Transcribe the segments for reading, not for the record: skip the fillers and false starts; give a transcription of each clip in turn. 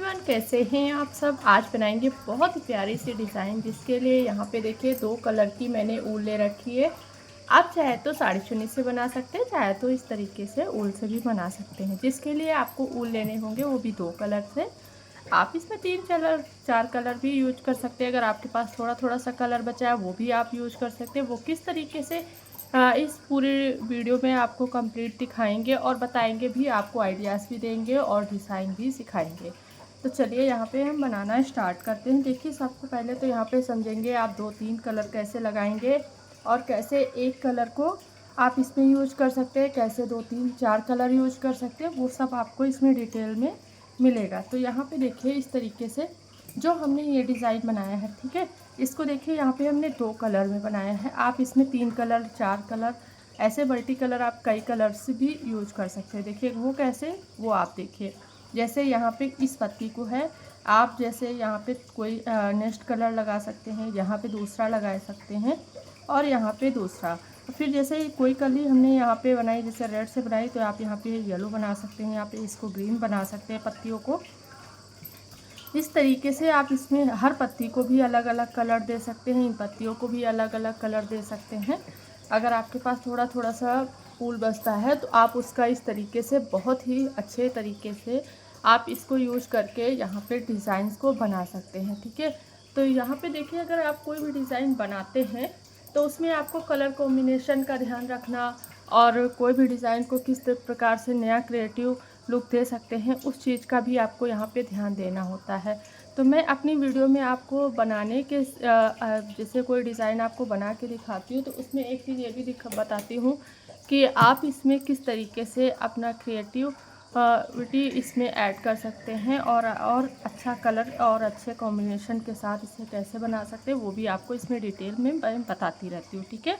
Everyone, कैसे हैं आप सब। आज बनाएंगे बहुत ही प्यारी सी डिज़ाइन, जिसके लिए यहाँ पे देखिए 2 कलर की मैंने ऊल ले रखी है। आप चाहे तो साड़ी चुन्नी से बना सकते हैं, चाहे तो इस तरीके से ऊल से भी बना सकते हैं। जिसके लिए आपको ऊल लेने होंगे वो भी 2 कलर से। आप इसमें 3 कलर 4 कलर भी यूज कर सकते हैं। अगर आपके पास थोड़ा थोड़ा सा कलर बचा है वो भी आप यूज कर सकते हैं। वो किस तरीके से इस पूरे वीडियो में आपको कंप्लीट दिखाएंगे और बताएंगे भी, आपको आइडियाज़ भी देंगे और डिज़ाइन भी सिखाएंगे। तो चलिए यहाँ पे हम बनाना स्टार्ट करते हैं। देखिए, सबसे पहले तो यहाँ पे समझेंगे आप 2-3 कलर कैसे लगाएंगे और कैसे एक कलर को आप इसमें यूज कर सकते हैं, कैसे 2-3-4 कलर यूज कर सकते हैं, वो सब आपको इसमें डिटेल में मिलेगा। तो यहाँ पे देखिए इस तरीके से जो हमने ये डिज़ाइन बनाया है, ठीक है, इसको देखिए यहाँ पे हमने 2 कलर में बनाया है। आप इसमें 3 कलर 4 कलर ऐसे मल्टी कलर आप कई कलर से भी यूज कर सकते हैं। देखिए वो कैसे, वो आप देखिए। जैसे यहाँ पे इस पत्ती को है, आप जैसे यहाँ पे कोई नेक्स्ट कलर लगा सकते हैं, यहाँ पे दूसरा लगा सकते हैं और यहाँ पे दूसरा। फिर जैसे कोई कली हमने यहाँ पे बनाई, जैसे रेड से बनाई, तो आप यहाँ पे येलो बना सकते हैं, यहाँ पे इसको ग्रीन बना सकते हैं पत्तियों को। इस तरीके से आप इसमें हर पत्ती को भी अलग अलग कलर दे सकते हैं, इन पत्तियों को भी अलग अलग कलर दे सकते हैं। अगर आपके पास थोड़ा थोड़ा सा फूल बचता है तो आप उसका इस तरीके से बहुत ही अच्छे तरीके से आप इसको यूज करके यहाँ पे डिज़ाइंस को बना सकते हैं, ठीक है। तो यहाँ पे देखिए, अगर आप कोई भी डिज़ाइन बनाते हैं तो उसमें आपको कलर कॉम्बिनेशन का ध्यान रखना और कोई भी डिज़ाइन को किस प्रकार से नया क्रिएटिव लुक दे सकते हैं, उस चीज़ का भी आपको यहाँ पे ध्यान देना होता है। तो मैं अपनी वीडियो में आपको बनाने के जैसे कोई डिज़ाइन आपको बना के दिखाती हूँ, तो उसमें एक चीज़ ये भी बताती हूँ कि आप इसमें किस तरीके से अपना क्रिएटिविटी इसमें ऐड कर सकते हैं और अच्छा कलर और अच्छे कॉम्बिनेशन के साथ इसे कैसे बना सकते हैं, वो भी आपको इसमें डिटेल में मैं बताती रहती हूँ, ठीक है।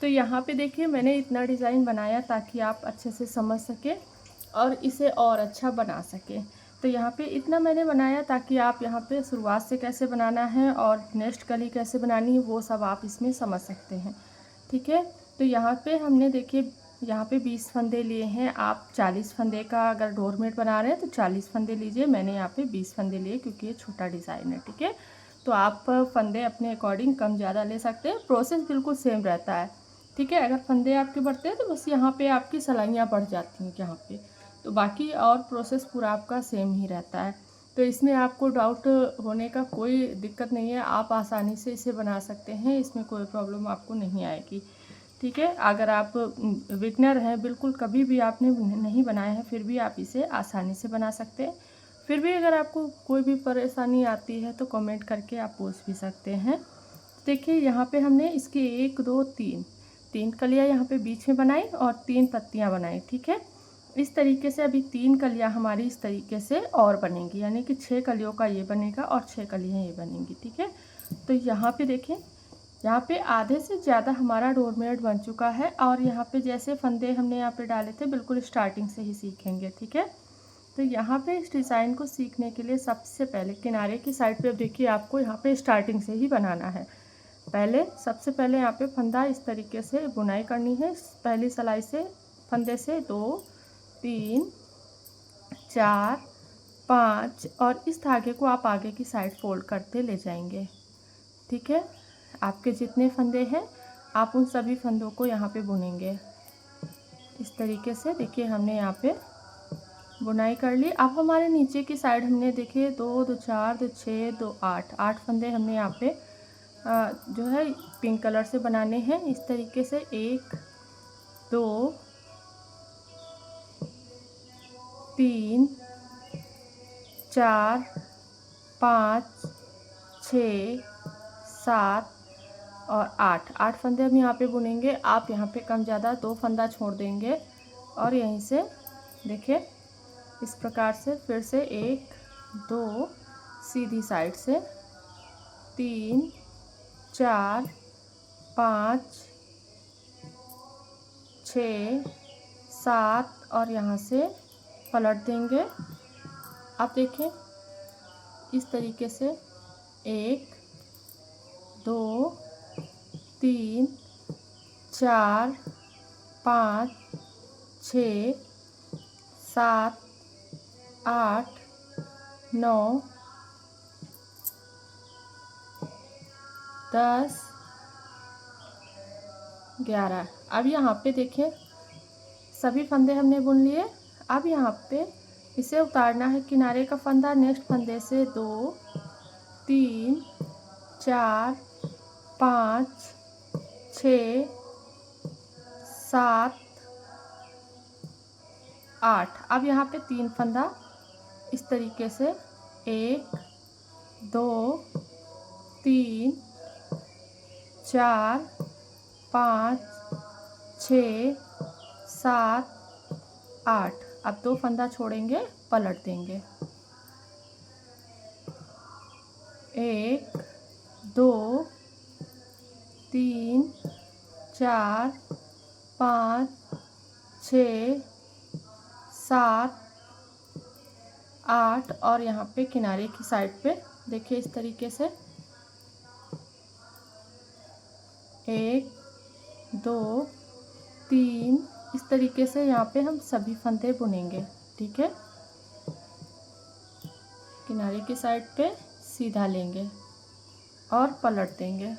तो यहाँ पे देखिए मैंने इतना डिज़ाइन बनाया ताकि आप अच्छे से समझ सकें और इसे और अच्छा बना सकें। तो यहाँ पे इतना मैंने बनाया ताकि आप यहाँ पे शुरुआत से कैसे बनाना है और नेक्स्ट कली कैसे बनानी है वो सब आप इसमें समझ सकते हैं, ठीक है। तो यहाँ पे हमने देखिए यहाँ पे 20 फंदे लिए हैं। आप 40 फंदे का अगर डोरमेट बना रहे हैं तो 40 फंदे लीजिए। मैंने यहाँ पे 20 फंदे लिए क्योंकि ये छोटा डिज़ाइन है, ठीक है। तो आप फंदे अपने अकॉर्डिंग कम ज़्यादा ले सकते हैं। प्रोसेस बिल्कुल सेम रहता है, ठीक है। अगर फंदे आपके बढ़ते हैं तो बस यहाँ पे आपकी सिलाइयाँ बढ़ जाती हैं यहाँ पे, तो बाकी और प्रोसेस पूरा आपका सेम ही रहता है। तो इसमें आपको डाउट होने का कोई दिक्कत नहीं है, आप आसानी से इसे बना सकते हैं, इसमें कोई प्रॉब्लम आपको नहीं आएगी, ठीक है। अगर आप बिगनर हैं, बिल्कुल कभी भी आपने नहीं बनाया है, फिर भी आप इसे आसानी से बना सकते हैं। फिर भी अगर आपको कोई भी परेशानी आती है तो कमेंट करके आप पूछ भी सकते हैं। देखिए यहाँ पे हमने इसकी 1 2 3 कलियाँ यहाँ पे बीच में बनाई और 3 पत्तियाँ बनाई, ठीक है। इस तरीके से अभी 3 कलियाँ हमारी इस तरीके से और बनेंगी, यानी कि 6 कलियों का ये बनेगा और 6 कलियाँ ये बनेंगी, ठीक है। तो यहाँ पे देखें, यहाँ पे आधे से ज़्यादा हमारा डोरमेट बन चुका है और यहाँ पे जैसे फंदे हमने यहाँ पे डाले थे बिल्कुल स्टार्टिंग से ही सीखेंगे, ठीक है। तो यहाँ पे इस डिज़ाइन को सीखने के लिए सबसे पहले किनारे की साइड पे देखिए, आपको यहाँ पे स्टार्टिंग से ही बनाना है। पहले सबसे पहले यहाँ पे फंदा इस तरीके से बुनाई करनी है। पहली सिलाई से फंदे से 2 3 4 5 और इस धागे को आप आगे की साइड फोल्ड करते ले जाएंगे, ठीक है। आपके जितने फंदे हैं आप उन सभी फंदों को यहाँ पे बुनेंगे इस तरीके से। देखिए हमने यहाँ पे बुनाई कर ली। अब हमारे नीचे की साइड हमने देखिए 2 2 4 2 6 2 8 फंदे हमने यहाँ पे जो है पिंक कलर से बनाने हैं इस तरीके से। 1 2 3 4 5 6 7 और 8 फंदे हम यहाँ पे बुनेंगे। आप यहाँ पे कम ज़्यादा 2 फंदा छोड़ देंगे और यहीं से देखिए इस प्रकार से फिर से 1 2 सीधी साइड से 3 4 5 6 7 और यहाँ से पलट देंगे। आप देखें इस तरीके से 1 2 3 4 5 6 7 8 9, 10, 11। अब यहाँ पे देखिए सभी फंदे हमने बुन लिए। अब यहाँ पे इसे उतारना है किनारे का फंदा। नेक्स्ट फंदे से 2, 3, 4, 5, 6, 7, 8। अब यहाँ पे 3 फंदा इस तरीके से 1, 2, 3, 4, 5, 6, 7, 8। अब 2 फंदा छोड़ेंगे, पलट देंगे। 1, 2, 3, 4, 5, 6, 7, 8। और यहाँ पे किनारे की साइड पे देखिए इस तरीके से 1, 2, 3। इस तरीके से यहाँ पे हम सभी फंदे बुनेंगे। ठीक है, किनारे की साइड पे सीधा लेंगे और पलट देंगे।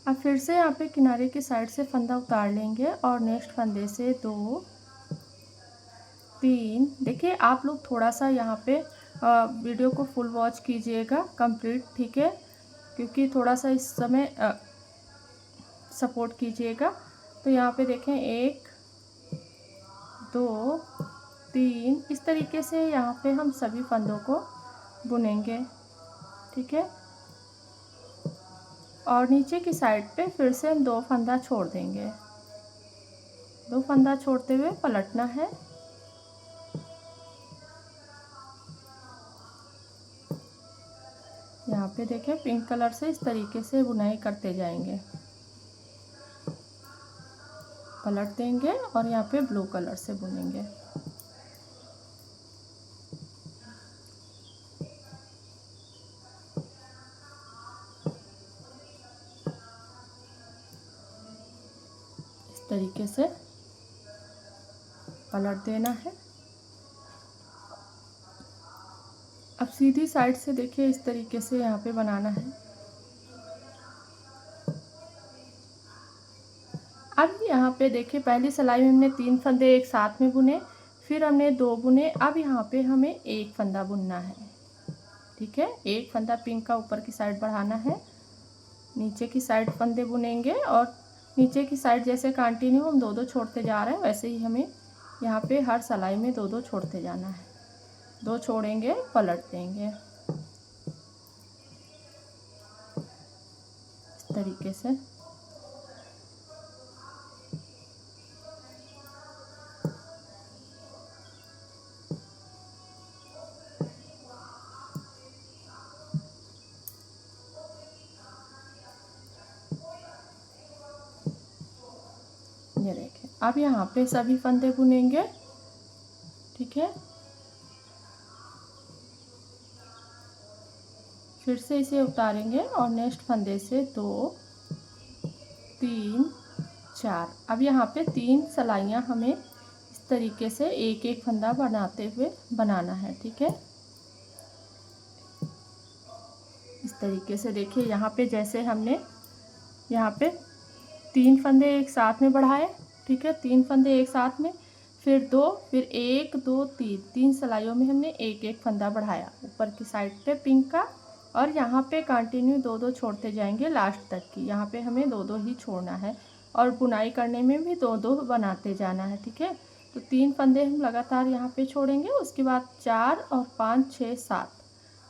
अब फिर से यहाँ पे किनारे की साइड से फंदा उतार लेंगे और नेक्स्ट फंदे से 2, 3। देखिए आप लोग थोड़ा सा यहाँ पे वीडियो को फुल वॉच कीजिएगा कंप्लीट, ठीक है, क्योंकि थोड़ा सा इस समय सपोर्ट कीजिएगा। तो यहाँ पे देखें 1, 2, 3। इस तरीके से यहाँ पे हम सभी फंदों को बुनेंगे। ठीक है, और नीचे की साइड पे फिर से हम 2 फंदा छोड़ देंगे। 2 फंदा छोड़ते हुए पलटना है। यहाँ पे देखें पिंक कलर से इस तरीके से बुनाई करते जाएंगे, पलट देंगे और यहाँ पे ब्लू कलर से बुनेंगे। इस तरीके से पलट देना है। अब सीधी साइड से देखिए इस तरीके से यहाँ पे बनाना है। अब यहाँ पे देखिए पहली सिलाई में हमने 3 फंदे एक साथ में बुने, फिर हमने 2 बुने। अब यहाँ पे हमें 1 फंदा बुनना है। ठीक है, 1 फंदा पिंक का ऊपर की साइड बढ़ाना है, नीचे की साइड फंदे बुनेंगे और नीचे की साइड जैसे कंटिन्यू हम 2-2 छोड़ते जा रहे हैं वैसे ही हमें यहाँ पे हर सिलाई में 2-2 छोड़ते जाना है। 2 छोड़ेंगे, पलट देंगे इस तरीके से। ये देखें अब यहाँ पे सभी फंदे बुनेंगे। ठीक है, फिर से इसे उतारेंगे और नेक्स्ट फंदे से 2, 3, 4। अब यहाँ पे 3 सिलाइयाँ हमें इस तरीके से एक एक फंदा बनाते हुए बनाना है। ठीक है, इस तरीके से देखिए यहाँ पे जैसे हमने यहाँ पे 3 फंदे एक साथ में बढ़ाए। ठीक है, 3 फंदे एक साथ में, फिर 2, फिर 1, 2, 3 सिलाइयों में हमने एक एक फंदा बढ़ाया ऊपर की साइड पे पिंक का, और यहाँ पे कंटिन्यू 2-2 छोड़ते जाएंगे लास्ट तक की। यहाँ पे हमें 2-2 ही छोड़ना है और बुनाई करने में भी 2-2 बनाते जाना है। ठीक है, तो 3 फंदे हम लगातार यहाँ पे छोड़ेंगे, उसके बाद 4 और 5, 6, 7।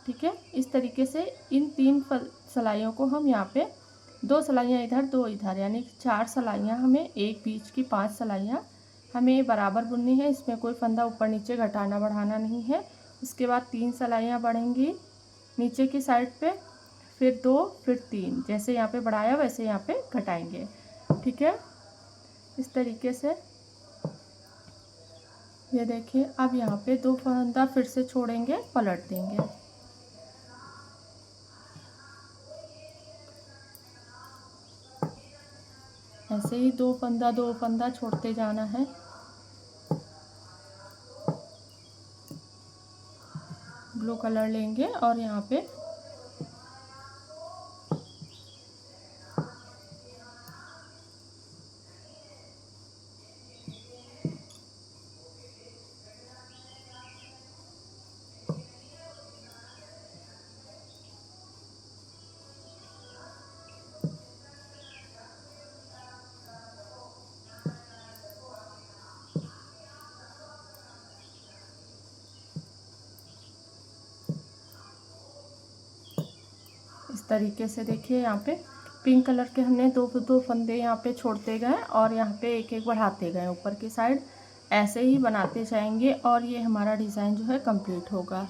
ठीक है, इस तरीके से इन 3 सिलाइयों को हम यहाँ पे 2 सिलाइयाँ इधर 2 इधर, यानी 4 सिलाइयाँ हमें एक बीच की 5 सिलाइयाँ हमें बराबर बुननी है। इसमें कोई फंदा ऊपर नीचे घटाना बढ़ाना नहीं है। उसके बाद 3 सिलाइयाँ बढ़ेंगी नीचे की साइड पे, फिर 2, फिर 3। जैसे यहाँ पे बढ़ाया वैसे यहाँ पे घटाएंगे। ठीक है, इस तरीके से ये देखिए अब यहाँ पे 2 फंदा फिर से छोड़ेंगे, पलट देंगे। ऐसे ही 2 फंदा छोड़ते जाना है। ब्लू कलर लेंगे और यहाँ पे इस तरीके से देखिए यहाँ पे पिंक कलर के हमने दो दो फंदे यहाँ पे छोड़ते गए और यहाँ पे एक एक बढ़ाते गए ऊपर की साइड। ऐसे ही बनाते जाएंगे और ये हमारा डिज़ाइन जो है कंप्लीट होगा।